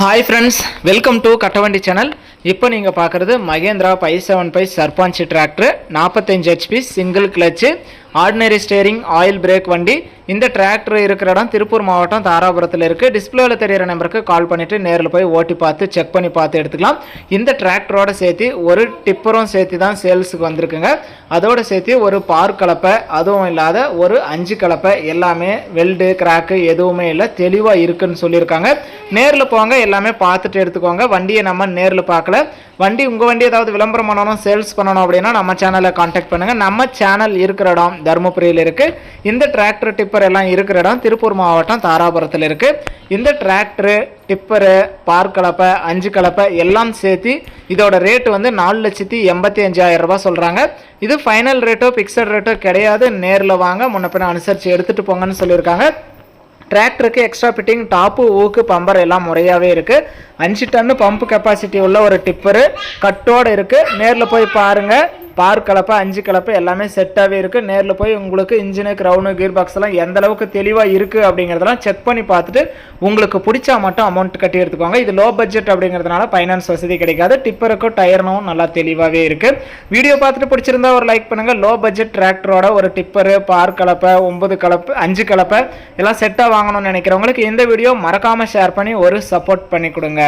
Hi friends, welcome to Kattavandi channel. இப்போ நீங்க பார்க்கிறது Mahindra 575 Sarpanch tractor 45 HP single clutch ordinary steering oil brake வண்டி. இந்த டிராக்டர் இருக்கிற இடம் திருப்பூர் மாவட்டம் தாராபுரத்தில் இருக்குது. டிஸ்பிளேல தெரியிற நம்பருக்கு கால் பண்ணிவிட்டு நேரில் போய் ஓட்டி பார்த்து செக் பண்ணி பார்த்து எடுத்துக்கலாம். இந்த டிராக்டரோட சேர்த்து ஒரு டிப்பரும் சேர்த்து தான் சேல்ஸுக்கு வந்திருக்குங்க. அதோடு சேர்த்து ஒரு பார் கலப்பை, அதுவும் இல்லாத ஒரு 5 கலப்பை, எல்லாமே வெல்டு கிராக்கு எதுவுமே இல்லை, தெளிவாக இருக்குன்னு சொல்லியிருக்காங்க. நேரில் போங்க, எல்லாமே பார்த்துட்டு எடுத்துக்கோங்க. வண்டியை நம்ம நேரில் பார்க்கல. வண்டி உங்கள் வண்டி ஏதாவது விளம்பரம் பண்ணணும், சேல்ஸ் பண்ணணும் அப்படின்னா நம்ம சேனலை காண்டாக்ட் பண்ணுங்கள். நம்ம சேனல் இருக்கிற இடம் தருமபுரியில் இருக்குது. இந்த டிராக்டர் டிப்பர் எல்லாம் இருக்கிற இடம் திருப்பூர் மாவட்டம் தாராபுரத்தில் இருக்குது. இந்த டிராக்டரு டிப்பரு பார் கலப்பை 5 கலப்பை எல்லாம் சேர்த்து இதோட ரேட்டு வந்து 4,85,000 ரூபாய் சொல்கிறாங்க. இது ஃபைனல் ரேட்டோ ஃபிக்ஸட் ரேட்டோ கிடையாது. நேரில் வாங்க, முன்ன பின்ன அனுசரித்து எடுத்துகிட்டு போங்கன்னு சொல்லியிருக்காங்க. டிராக்டருக்கு எக்ஸ்ட்ரா ஃபிட்டிங், டாப்பு, ஊக்கு, பம்பர் எல்லாம் முறையாகவே இருக்குது. 5 டன்னு பம்பு கெப்பாசிட்டி உள்ள ஒரு டிப்பரு கட்டோடு இருக்குது. நேரில் போய் பாருங்கள். பார் கலப்பை 5 கலப்பை எல்லாமே செட்டாகவே இருக்குது. நேரில் போய் உங்களுக்கு இன்ஜினு, க்ரௌனு, கீர் பாக்ஸ் எல்லாம் எந்த அளவுக்கு தெளிவாக இருக்குது அப்படிங்கிறதெல்லாம் செக் பண்ணி பார்த்துட்டு உங்களுக்கு பிடிச்சா மட்டும் அமௌண்ட் கட்டி எடுத்துக்கோங்க. இது லோ பட்ஜெட் அப்படிங்கிறதுனால ஃபைனான்ஸ் வசதி கிடைக்காது. டிப்பருக்கும் டயர்னும் நல்லா தெளிவாகவே இருக்குது. வீடியோ பார்த்துட்டு பிடிச்சிருந்தா ஒரு லைக் பண்ணுங்கள். லோ பட்ஜெட் டிராக்டரோட ஒரு டிப்பரு, பார் கலப்பை, 9 கலப்பை, 5 கலப்பை எல்லாம் செட்டாக வாங்கணும்னு நினைக்கிறவங்களுக்கு இந்த வீடியோ மறக்காமல் ஷேர் பண்ணி ஒரு சப்போர்ட் பண்ணி கொடுங்க.